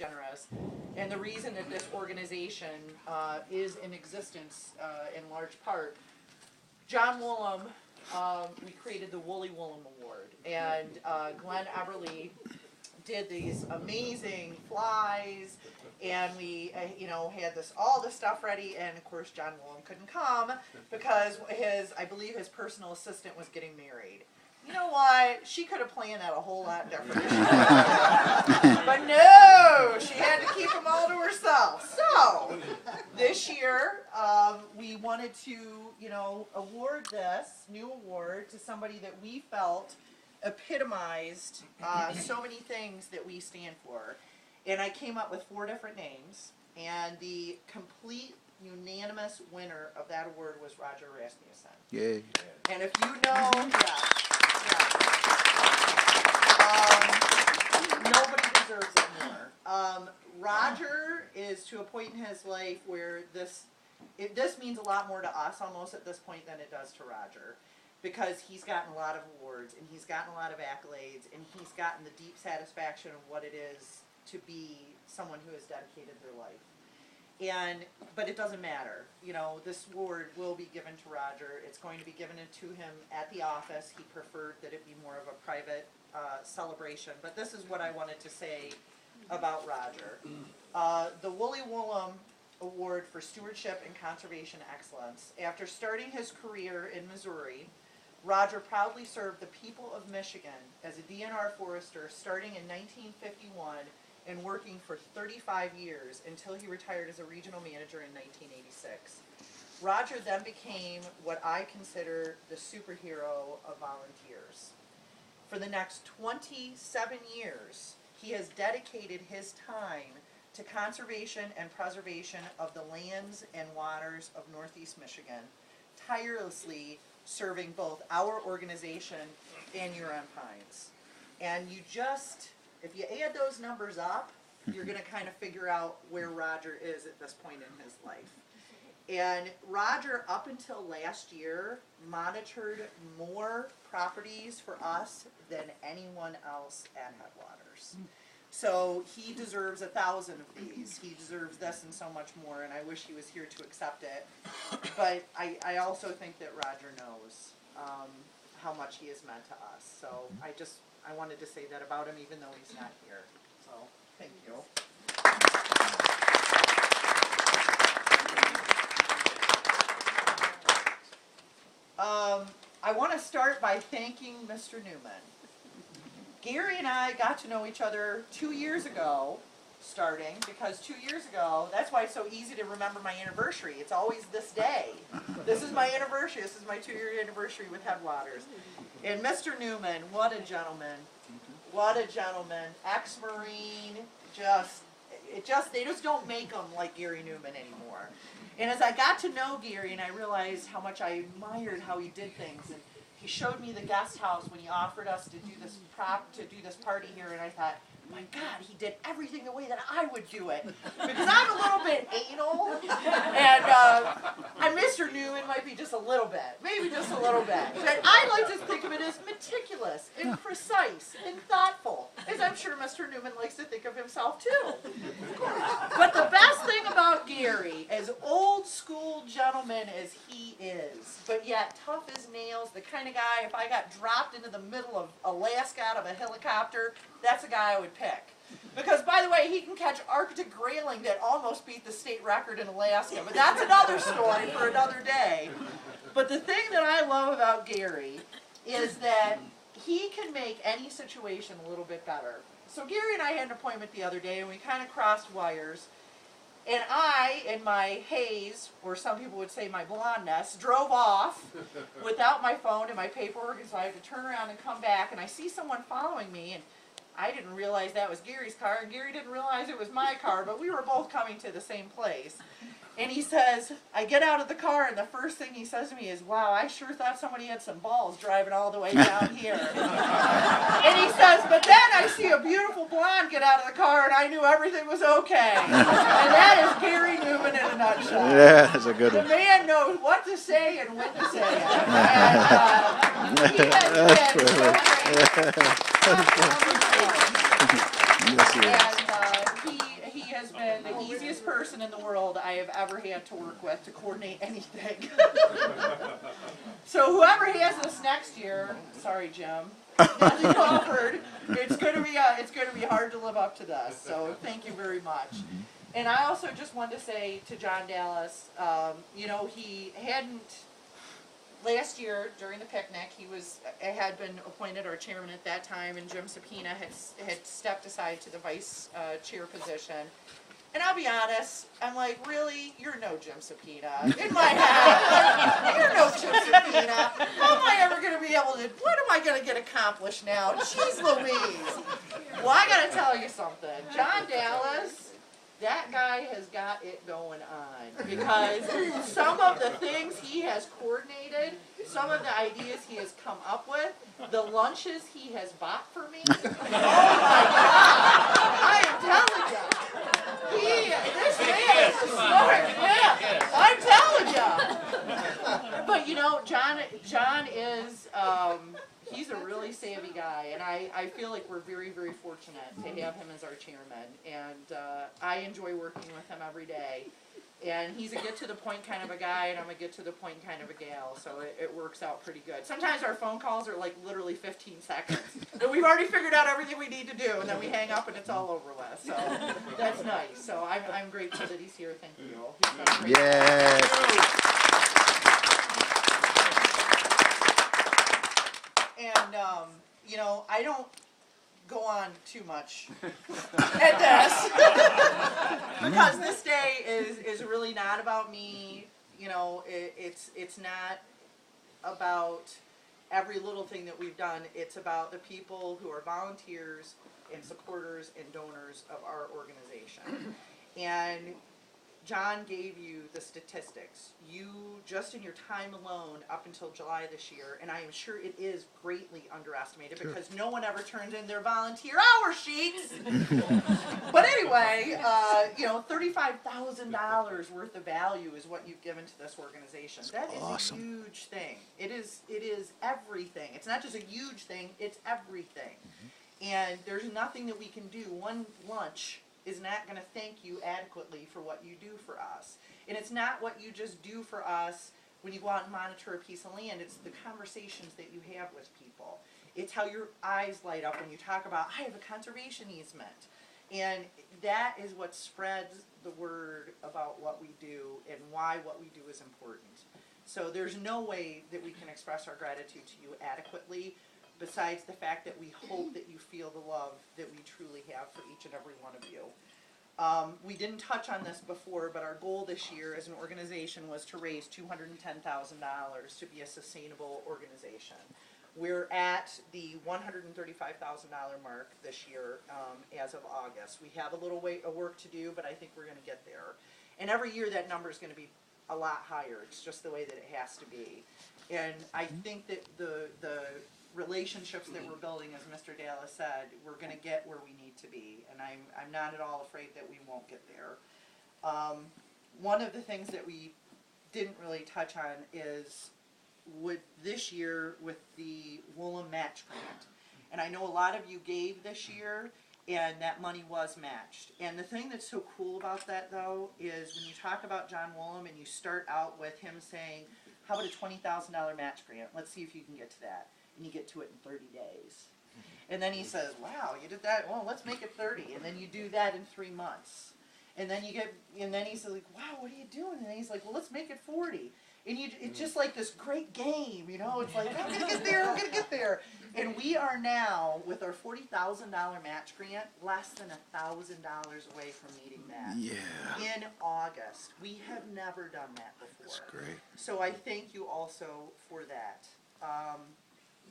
generous. And the reason that this organization is in existence in large part, John Woolham, we created the Woolly Woolham Award, and Glenn Everly did these amazing flies, and we, had all this stuff ready, and of course John Woolham couldn't come because I believe his personal assistant was getting married. You know what? She could have planned that a whole lot different. But no, she had to keep them all to herself. So this year, we wanted to, award this new award to somebody that we felt epitomized so many things that we stand for. And I came up with 4 different names, and the complete unanimous winner of that award was Roger Rasmussen. Yay. And if you know, nobody deserves it more. Roger is to a point in his life where this means a lot more to us almost at this point than it does to Roger, because he's gotten a lot of awards, and he's gotten a lot of accolades, and he's gotten the deep satisfaction of what it is to be someone who has dedicated their life. But it doesn't matter. This award will be given to Roger. It's going to be given to him at the office. He preferred that it be more of a private celebration. But this is what I wanted to say about Roger. The Woolly Woolham Award for Stewardship and Conservation Excellence. After starting his career in Missouri, Roger proudly served the people of Michigan as a DNR forester starting in 1951 and working for 35 years until he retired as a regional manager in 1986. Roger then became what I consider the superhero of volunteers. For the next 27 years, he has dedicated his time to conservation and preservation of the lands and waters of Northeast Michigan, tirelessly serving both our organization and Huron Pines. And if you add those numbers up, you're going to kind of figure out where Roger is at this point in his life. And Roger, up until last year, monitored more properties for us than anyone else at Headwaters. So he deserves 1,000 of these. He deserves this and so much more, and I wish he was here to accept it. But I also think that Roger knows how much he has meant to us. So I wanted to say that about him, even though he's not here. So, thank you. I want to start by thanking Mr. Newman. Gary and I got to know each other 2 years ago, because 2 years ago, that's why it's so easy to remember my anniversary. It's always this day. This is my anniversary. This is my 2-year anniversary with Headwaters. And Mr. Newman, what a gentleman. What a gentleman. Ex-Marine, they just don't make them like Gary Newman anymore. And as I got to know Gary, and I realized how much I admired how he did things, and he showed me the guest house when he offered us to do this party here, and I thought, my God, he did everything the way that I would do it. Because I'm a little bit anal, and Mr. Newman might be just a little bit, maybe just a little bit. But I like to think of it as meticulous and precise and thoughtful, as I'm sure Mr. Newman likes to think of himself too. But the best thing about Gary, as old school gentleman as he is, but yet tough as nails, the kind of guy, if I got dropped into the middle of Alaska out of a helicopter, that's a guy I would pick. Because, by the way, he can catch Arctic grayling that almost beat the state record in Alaska. But that's another story for another day. But the thing that I love about Gary is that he can make any situation a little bit better. So Gary and I had an appointment the other day, and we kind of crossed wires. And I, in my haze, or some people would say my blondness, drove off without my phone and my paperwork, and so I had to turn around and come back, and I see someone following me, and I didn't realize that was Gary's car, and Gary didn't realize it was my car, but we were both coming to the same place. And he says, I get out of the car, and the first thing he says to me is, wow, I sure thought somebody had some balls driving all the way down here. And he says, but then I see a beautiful blonde get out of the car, and I knew everything was okay. And that is Gary Newman in a nutshell. Yeah, that's a good one. The man knows what to say and when to say it. And he has been so great. Yes, he is. And he has been the easiest person in the world I have ever had to work with to coordinate anything. So whoever has this next year, sorry Jim, nothing offered. It's going to be hard to live up to this. So thank you very much. And I also just wanted to say to John Dallas, you know, he hadn't. Last year, during the picnic, had been appointed our chairman at that time, and Jim Sapina had stepped aside to the vice chair position. And I'll be honest, I'm like, really? You're no Jim Sapina. In my head, like, you're no Jim Sapina. How am I ever going to be able to, what am I going to get accomplished now? Jeez Louise. Well, I got to tell you something. John Dallas, that guy has got it going on, because some of the things he has coordinated, some of the ideas he has come up with, the lunches he has bought for me, oh my God, I am telling you, this man is smart, yeah, I'm telling you. But you know, John is, he's a really savvy guy, and I feel like we're very, very fortunate to have him as our chairman, and I enjoy working with him every day. And he's a get-to-the-point kind of a guy, and I'm a get-to-the-point kind of a gal, so it works out pretty good. Sometimes our phone calls are like literally 15 seconds, and we've already figured out everything we need to do, and then we hang up and it's all over with, so that's nice. So I'm grateful that he's here. Thank you. He's been great. Yes. And, you know, I don't go on too much at this because this day is really not about me. You know, it's not about every little thing that we've done. It's about the people who are volunteers and supporters and donors of our organization. And John gave you the statistics. You, just in your time alone, up until July this year, and I am sure it is greatly underestimated because no one ever turns in their volunteer hour sheets. But anyway, you know, $35,000 worth of value is what you've given to this organization. That is awesome. A huge thing. It is everything. It's not just a huge thing, it's everything. And there's nothing that we can do. One lunch is not going to thank you adequately for what you do for us. And it's not what you just do for us when you go out and monitor a piece of land. It's the conversations that you have with people. It's how your eyes light up when you talk about, I have a conservation easement. And that is what spreads the word about what we do and why what we do is important. So there's no way that we can express our gratitude to you adequately, besides the fact that we hope that you feel the love that we truly have for each and every one of you. We didn't touch on this before, but our goal this year as an organization was to raise $210,000 to be a sustainable organization. We're at the $135,000 mark this year as of August. We have a little way of work to do, but I think we're going to get there. And every year that number is going to be a lot higher. It's just the way that it has to be. And I think that the relationships that we're building, as Mr. Dallas said, we're going to get where we need to be, and I'm not at all afraid that we won't get there. One of the things that we didn't really touch on is this year with the Woolham match grant, and I know a lot of you gave this year, and that money was matched. And the thing that's so cool about that, though, is when you talk about John Woolham and you start out with him saying, how about a $20,000 match grant? Let's see if you can get to that. And you get to it in 30 days. And then he says, wow, you did that, well, let's make it 30. And then you do that in 3 months. And then he's like, wow, what are you doing? And then he's like, well, let's make it 40. And it's just like this great game, you know, it's like, I'm going to get there, I'm going to get there. And we are now, with our $40,000 match grant, less than $1,000 away from meeting that. Yeah. In August. We have never done that before. That's great. So I thank you also for that.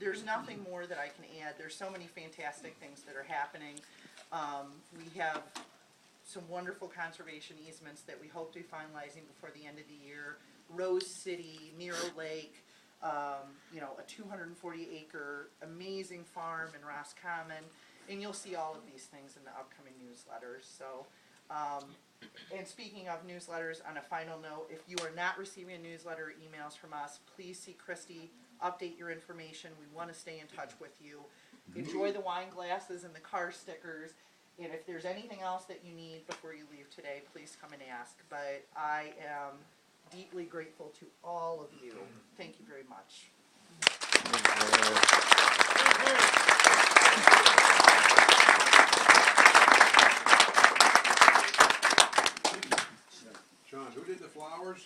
There's nothing more that I can add. There's so many fantastic things that are happening. We have some wonderful conservation easements that we hope to be finalizing before the end of the year. Rose City, Miro Lake, you know, a 240-acre amazing farm in Roscommon, and you'll see all of these things in the upcoming newsletters. So, and speaking of newsletters, on a final note, if you are not receiving a newsletter or emails from us, please see Christy. Update your information. We want to stay in touch with you. Enjoy the wine glasses and the car stickers. And if there's anything else that you need before you leave today, please come and ask. But I am deeply grateful to all of you. Thank you very much. Sean, who did the flowers?